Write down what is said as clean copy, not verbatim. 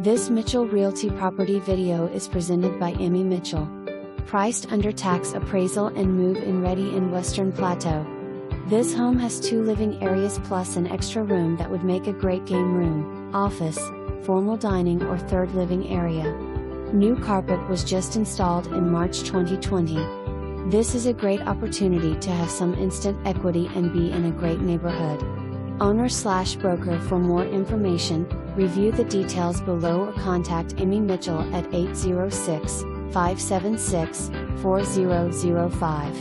This Mitchell Realty property video is presented by Emmy Mitchell. Priced under tax appraisal and move-in ready in Western Plateau. This home has 2 living areas plus an extra room that would make a great game room, office, formal dining or third living area. New carpet was just installed in March 2020. This is a great opportunity to have some instant equity and be in a great neighborhood. Owner/broker. For more information, review the details below or contact Emmy Mitchell at 806-576-4005.